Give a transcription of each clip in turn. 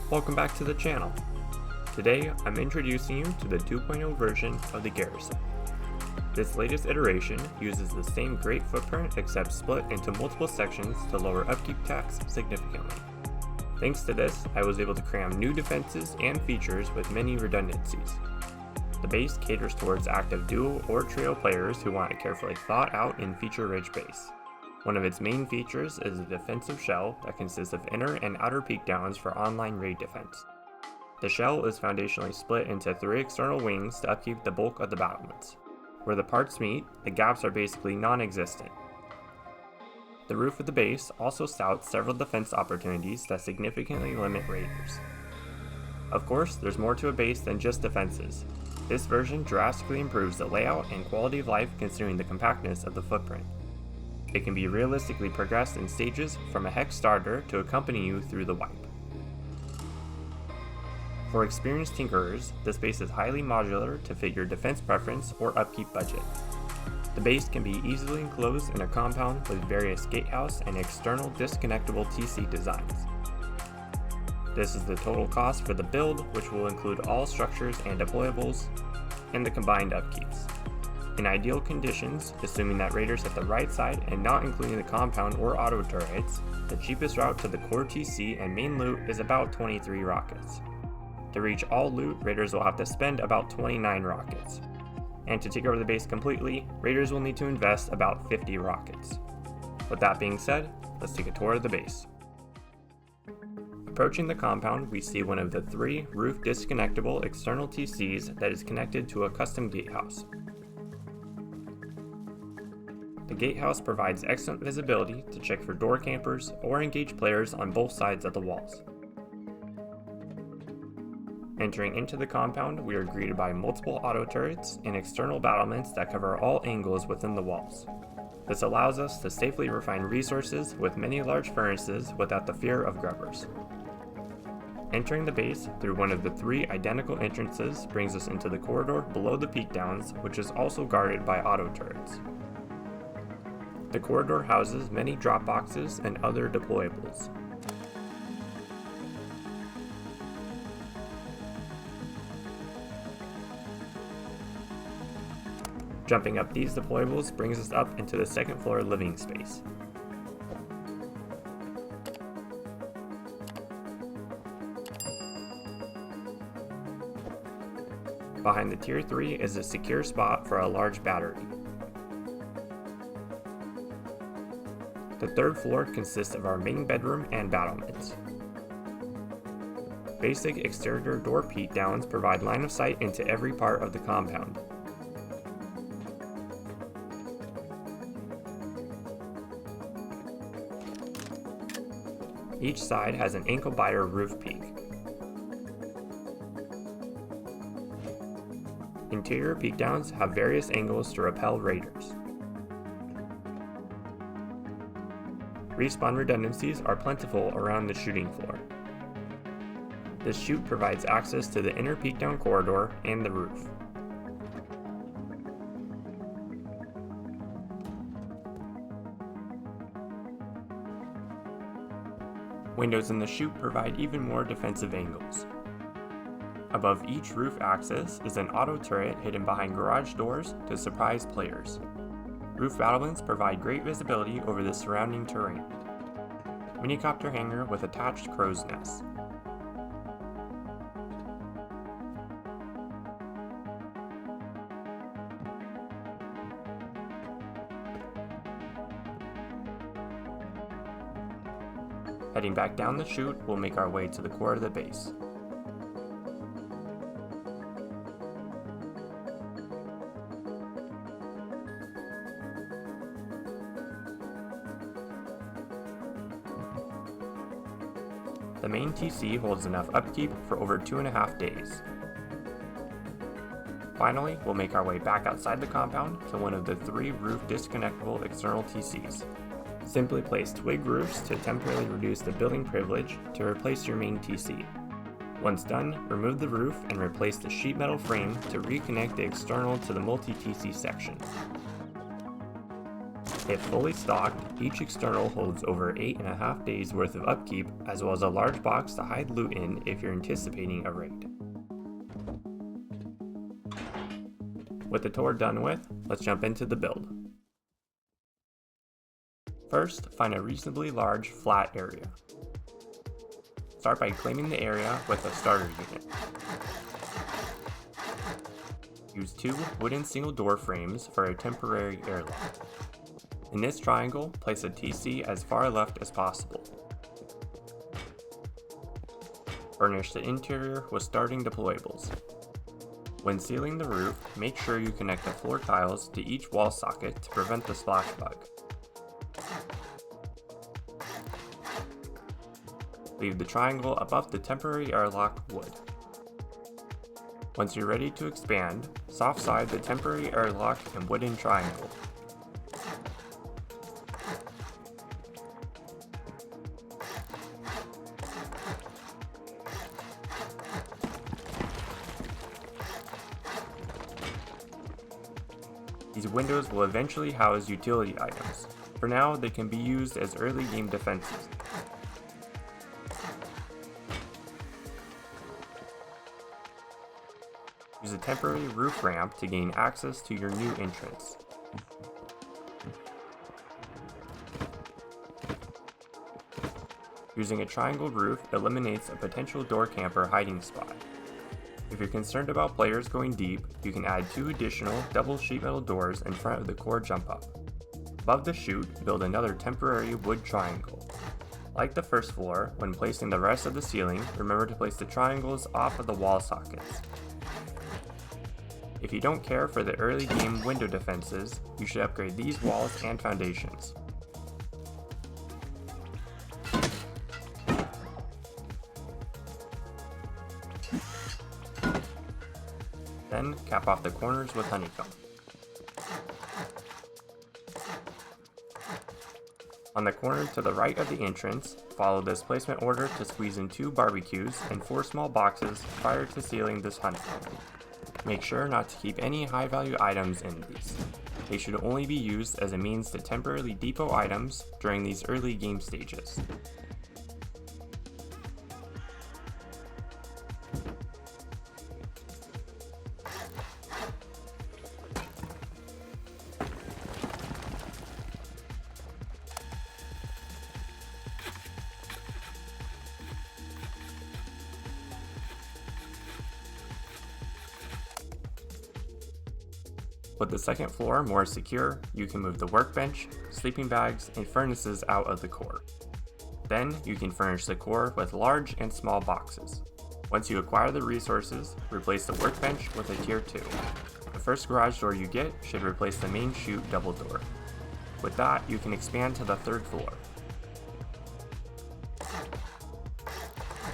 Welcome back to the channel. Today I'm introducing you to the 2.0 version of the Garrison. This latest iteration uses the same great footprint except split into multiple sections to lower upkeep tax significantly. Thanks to this, I was able to cram new defenses and features with many redundancies. The base caters towards active duo or trio players who want a carefully thought out and feature-rich base. One of its main features is a defensive shell that consists of inner and outer peak downs for online raid defense. The shell is foundationally split into 3 external wings to upkeep the bulk of the battlements. Where the parts meet, the gaps are basically non-existent. The roof of the base also stouts several defense opportunities that significantly limit raiders. Of course, there's more to a base than just defenses. This version drastically improves the layout and quality of life considering the compactness of the footprint. It can be realistically progressed in stages from a hex starter to accompany you through the wipe. For experienced tinkerers, this base is highly modular to fit your defense preference or upkeep budget. The base can be easily enclosed in a compound with various gatehouse and external disconnectable TC designs. This is the total cost for the build, which will include all structures and deployables, and the combined upkeeps. In ideal conditions, assuming that raiders hit the right side and not including the compound or auto turrets, the cheapest route to the core TC and main loot is about 23 rockets. To reach all loot, raiders will have to spend about 29 rockets. And to take over the base completely, raiders will need to invest about 50 rockets. With that being said, let's take a tour of the base. Approaching the compound, we see one of the 3 roof disconnectable external TCs that is connected to a custom gatehouse. The gatehouse provides excellent visibility to check for door campers or engage players on both sides of the walls. Entering into the compound, we are greeted by multiple auto turrets and external battlements that cover all angles within the walls. This allows us to safely refine resources with many large furnaces without the fear of grubbers. Entering the base through one of the 3 identical entrances brings us into the corridor below the peak downs, which is also guarded by auto turrets. The corridor houses many drop boxes and other deployables. Jumping up these deployables brings us up into the 2nd floor living space. Behind the tier 3 is a secure spot for a large battery. The 3rd floor consists of our main bedroom and battlements. Basic exterior door peak downs provide line of sight into every part of the compound. Each side has an ankle biter roof peak. Interior peak downs have various angles to repel raiders. Respawn redundancies are plentiful around the shooting floor. This chute provides access to the inner peak down corridor and the roof. Windows in the chute provide even more defensive angles. Above each roof axis is an auto turret hidden behind garage doors to surprise players. Roof battlements provide great visibility over the surrounding terrain. Minicopter hangar with attached crow's nest. Heading back down the chute, we'll make our way to the core of the base. The main TC holds enough upkeep for over 2.5 days. Finally, we'll make our way back outside the compound to one of the 3 roof disconnectable external TCs. Simply place twig roofs to temporarily reduce the building privilege to replace your main TC. Once done, remove the roof and replace the sheet metal frame to reconnect the external to the multi-TC section. If fully stocked, each external holds over 8.5 days worth of upkeep, as well as a large box to hide loot in if you're anticipating a raid. With the tour done with, let's jump into the build. First, find a reasonably large, flat area. Start by claiming the area with a starter unit. Use 2 wooden single door frames for a temporary airlock. In this triangle, place a TC as far left as possible. Furnish the interior with starting deployables. When sealing the roof, make sure you connect the floor tiles to each wall socket to prevent the splash bug. Leave the triangle above the temporary airlock wood. Once you're ready to expand, soft side the temporary airlock and wooden triangle. These windows will eventually house utility items. For now, they can be used as early game defenses. Use a temporary roof ramp to gain access to your new entrance. Using a triangle roof eliminates a potential door camper hiding spot. If you're concerned about players going deep, you can add 2 additional double sheet metal doors in front of the core jump up. Above the chute, build another temporary wood triangle. Like the first floor, when placing the rest of the ceiling, remember to place the triangles off of the wall sockets. If you don't care for the early game window defenses, you should upgrade these walls and foundations. Then cap off the corners with honeycomb. On the corner to the right of the entrance, follow this placement order to squeeze in 2 barbecues and 4 small boxes prior to sealing this honeycomb. Make sure not to keep any high value items in these. They should only be used as a means to temporarily depot items during these early game stages. With the second floor more secure, you can move the workbench, sleeping bags, and furnaces out of the core. Then you can furnish the core with large and small boxes. Once you acquire the resources, replace the workbench with a tier 2. The first garage door you get should replace the main chute double door. With that, you can expand to the 3rd floor.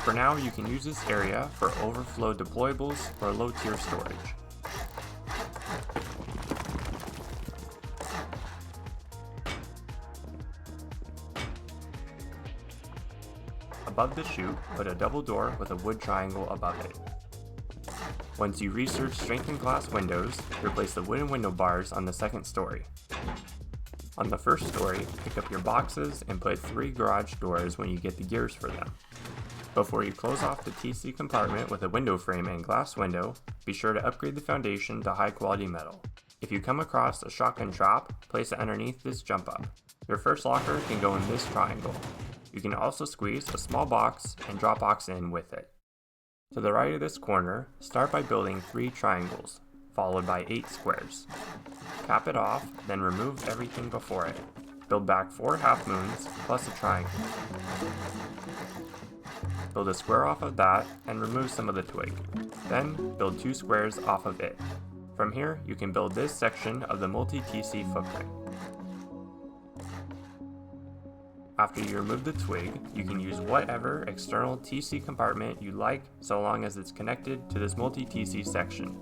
For now, you can use this area for overflow deployables or low tier storage. Above the chute, put a double door with a wood triangle above it. Once you research strengthened glass windows, replace the wooden window bars on the 2nd story. On the 1st story, pick up your boxes and put 3 garage doors when you get the gears for them. Before you close off the TC compartment with a window frame and glass window, be sure to upgrade the foundation to high quality metal. If you come across a shotgun trap, place it underneath this jump up. Your first locker can go in this triangle. You can also squeeze a small box and drop box in with it. To the right of this corner, start by building 3 triangles, followed by 8 squares. Cap it off, then remove everything before it. Build back 4 half moons, plus a triangle. Build a square off of that, and remove some of the twig. Then, build 2 squares off of it. From here, you can build this section of the multi-TC footprint. After you remove the twig, you can use whatever external TC compartment you like so long as it's connected to this multi-TC section.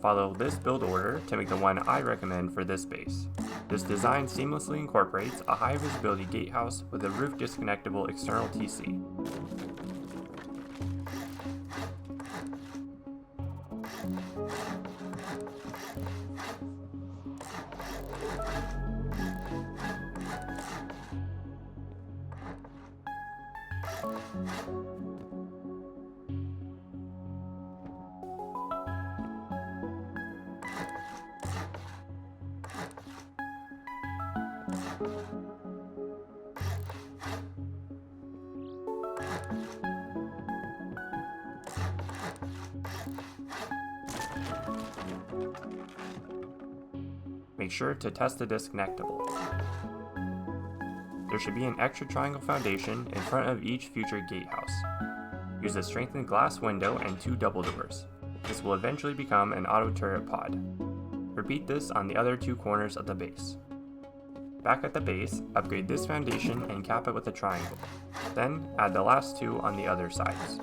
Follow this build order to make the one I recommend for this base. This design seamlessly incorporates a high visibility gatehouse with a roof disconnectable external TC. Make sure to test the Disconnectable. There should be an extra triangle foundation in front of each future gatehouse. Use a strengthened glass window and 2 double doors. This will eventually become an auto turret pod. Repeat this on the other 2 corners of the base. Back at the base, upgrade this foundation and cap it with a triangle. Then add the last 2 on the other sides.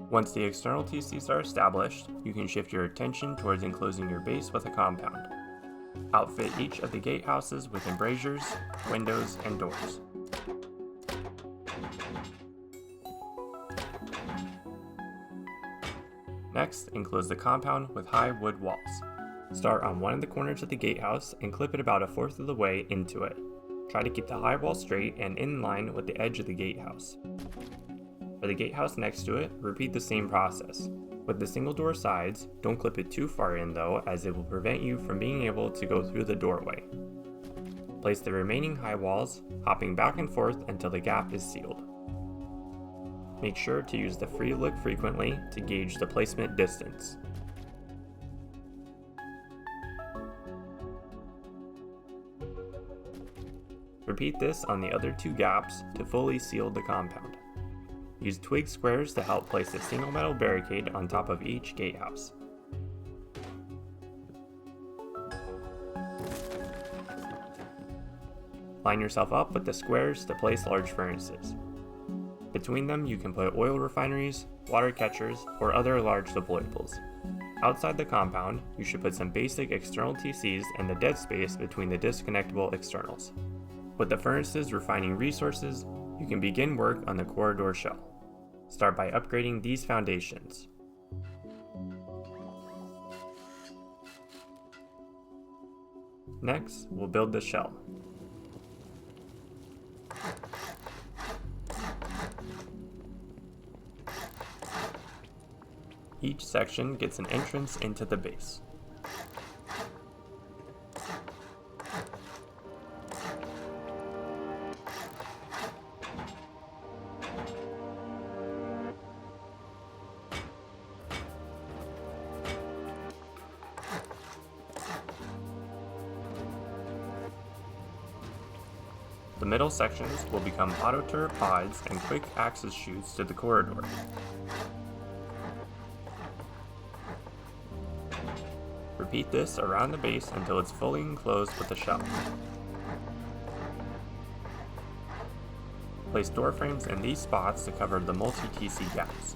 Once the external TCs are established, you can shift your attention towards enclosing your base with a compound. Outfit each of the gatehouses with embrasures, windows, and doors. Next, enclose the compound with high wood walls. Start on one of the corners of the gatehouse and clip it about 1/4 of the way into it. Try to keep the high wall straight and in line with the edge of the gatehouse. For the gatehouse next to it, repeat the same process. With the single door sides, don't clip it too far in though, as it will prevent you from being able to go through the doorway. Place the remaining high walls, hopping back and forth until the gap is sealed. Make sure to use the free look frequently to gauge the placement distance. Repeat this on the other 2 gaps to fully seal the compound. Use twig squares to help place a single metal barricade on top of each gatehouse. Line yourself up with the squares to place large furnaces. Between them you can put oil refineries, water catchers, or other large deployables. Outside the compound, you should put some basic external TCs in the dead space between the disconnectable externals. With the furnaces refining resources, you can begin work on the corridor shell. Start by upgrading these foundations. Next, we'll build the shell. Each section gets an entrance into the base. The middle sections will become auto turret pods and quick access chutes to the corridor. Repeat this around the base until it's fully enclosed with the shell. Place door frames in these spots to cover the multi-TC gaps.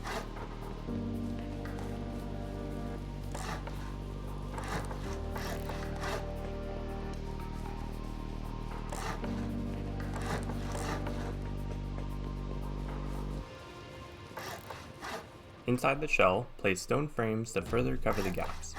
Inside the shell, place stone frames to further cover the gaps.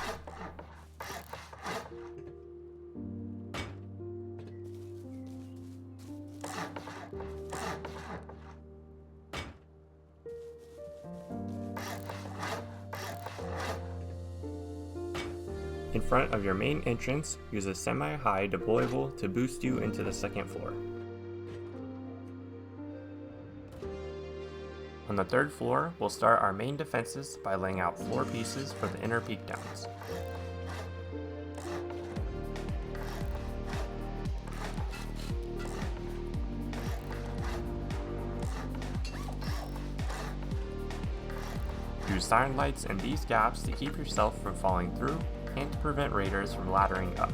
In front of your main entrance, use a semi-high deployable to boost you into the second floor. On the 3rd floor, we'll start our main defenses by laying out floor pieces for the inner peak downs. Use siren lights in these gaps to keep yourself from falling through and to prevent raiders from laddering up.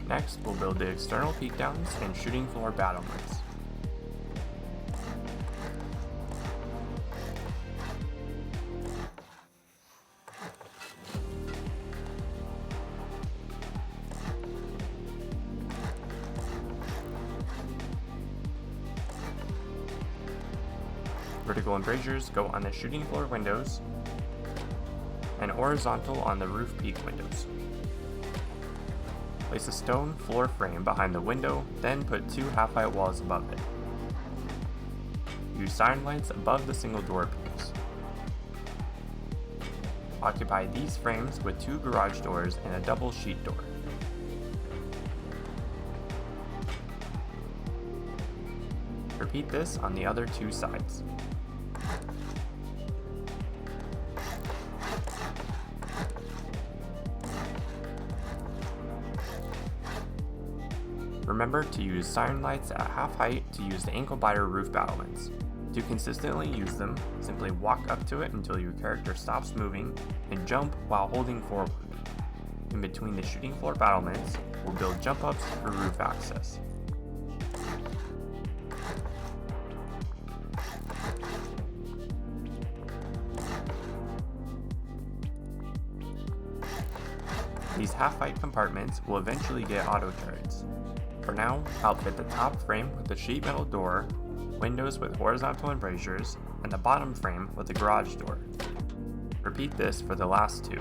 Next, we'll build the external peak downs and shooting floor battlements. Vertical embrasures go on the shooting floor windows, and horizontal on the roof peak windows. Place a stone floor frame behind the window, then put 2 half-height walls above it. Use siren lights above the single door peaks. Occupy these frames with 2 garage doors and a double sheet door. Repeat this on the other 2 sides. Remember to use siren lights at half height to use the ankle biter roof battlements. To consistently use them, simply walk up to it until your character stops moving and jump while holding forward. In between the shooting floor battlements, we'll build jump ups for roof access. These half-height compartments will eventually get auto turrets. For now, outfit the top frame with the sheet metal door, windows with horizontal embrasures, and the bottom frame with the garage door. Repeat this for the last 2.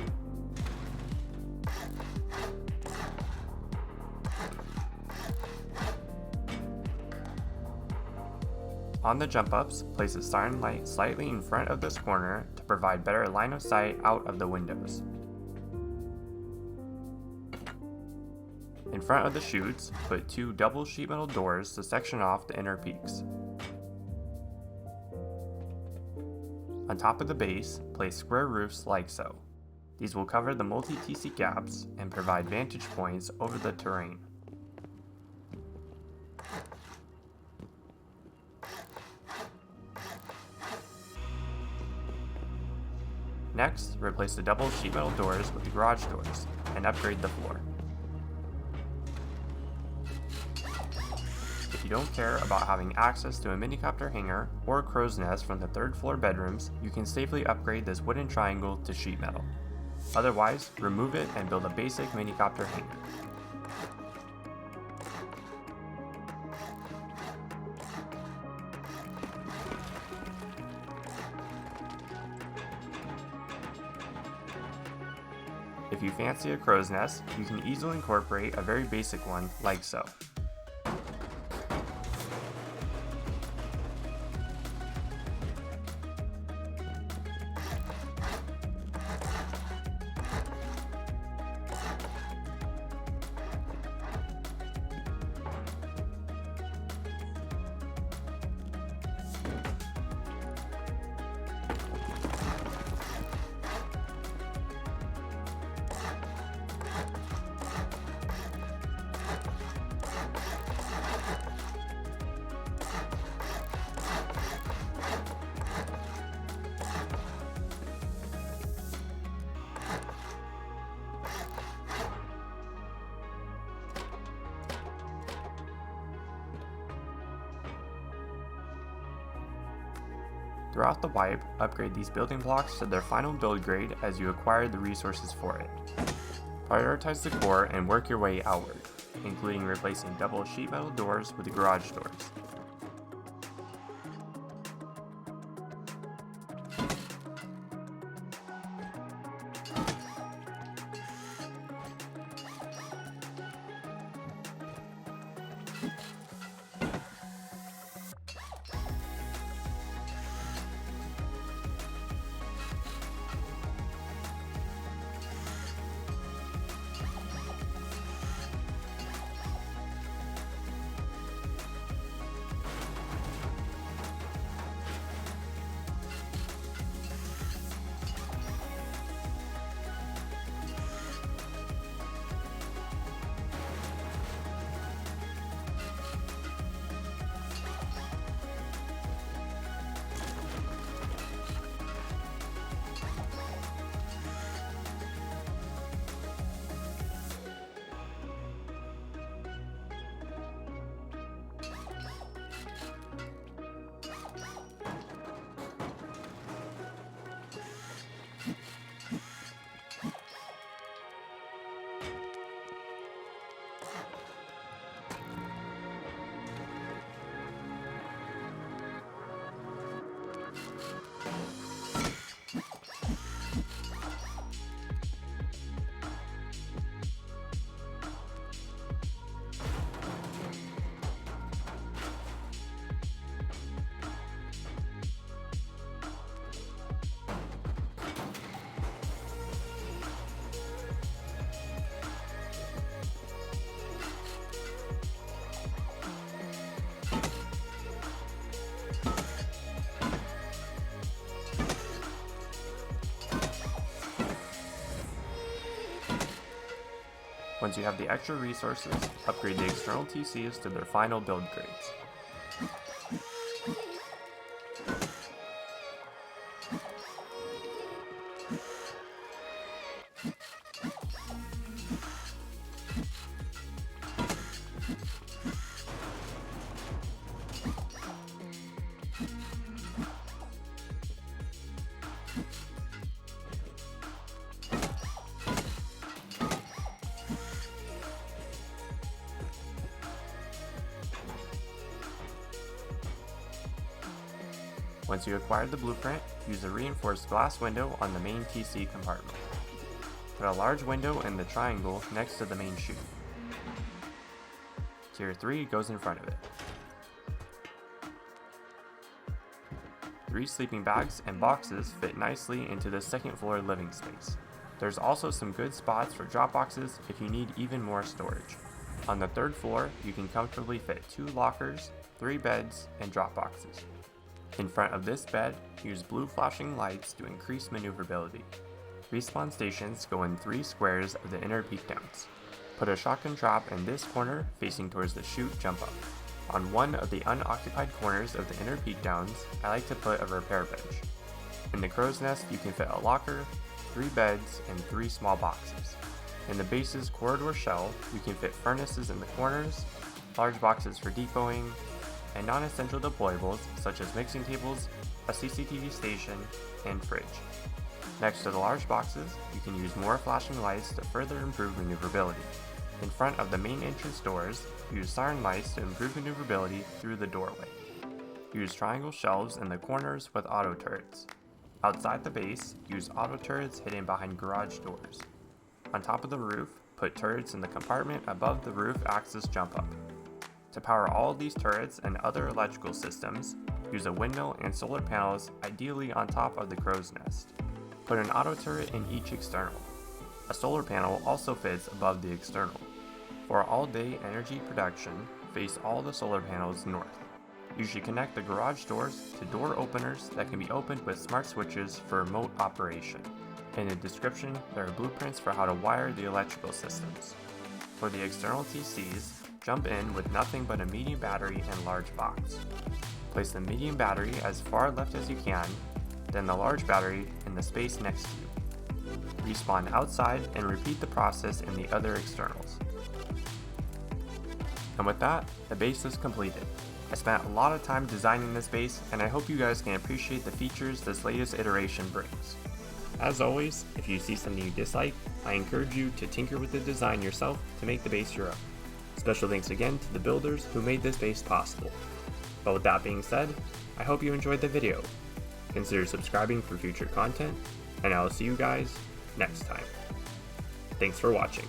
On the jump ups, place a siren light slightly in front of this corner to provide better line of sight out of the windows. In front of the chutes, put 2 double sheet metal doors to section off the inner peaks. On top of the base, place square roofs like so. These will cover the multi-TC gaps and provide vantage points over the terrain. Next, replace the double sheet metal doors with the garage doors and upgrade the floor. If you don't care about having access to a minicopter hangar or a crow's nest from the 3rd floor bedrooms, you can safely upgrade this wooden triangle to sheet metal. Otherwise, remove it and build a basic minicopter hangar. If you fancy a crow's nest, you can easily incorporate a very basic one like so. Throughout the wipe, upgrade these building blocks to their final build grade as you acquire the resources for it. Prioritize the core and work your way outward, including replacing double sheet metal doors with the garage doors. Once you have the extra resources, upgrade the external TCs to their final build grades. Once you acquire the blueprint, use a reinforced glass window on the main TC compartment. Put a large window in the triangle next to the main chute. Tier 3 goes in front of it. 3 sleeping bags and boxes fit nicely into the second floor living space. There's also some good spots for drop boxes if you need even more storage. On the 3rd floor, you can comfortably fit 2 lockers, 3 beds, and drop boxes. In front of this bed, use blue flashing lights to increase maneuverability. Respawn stations go in 3 squares of the inner peak downs. Put a shotgun trap in this corner facing towards the chute jump up. On one of the unoccupied corners of the inner peak downs, I like to put a repair bench. In the crow's nest, you can fit a locker, 3 beds, and 3 small boxes. In the base's corridor shell, you can fit furnaces in the corners, large boxes for depoting, and non-essential deployables such as mixing tables, a CCTV station, and fridge. Next to the large boxes, you can use more flashing lights to further improve maneuverability. In front of the main entrance doors, use siren lights to improve maneuverability through the doorway. Use triangle shelves in the corners with auto turrets. Outside the base, use auto turrets hidden behind garage doors. On top of the roof, put turrets in the compartment above the roof access jump up. To power all of these turrets and other electrical systems, use a windmill and solar panels ideally on top of the crow's nest. Put an auto turret in each external. A solar panel also fits above the external. For all-day energy production, face all the solar panels north. You should connect the garage doors to door openers that can be opened with smart switches for remote operation. In the description, there are blueprints for how to wire the electrical systems. For the external TCs, jump in with nothing but a medium battery and large box. Place the medium battery as far left as you can, then the large battery in the space next to you. Respawn outside and repeat the process in the other externals. And with that, the base is completed. I spent a lot of time designing this base, and I hope you guys can appreciate the features this latest iteration brings. As always, if you see something you dislike, I encourage you to tinker with the design yourself to make the base your own. Special thanks again to the builders who made this base possible. But with that being said, I hope you enjoyed the video. Consider subscribing for future content, and I'll see you guys next time. Thanks for watching.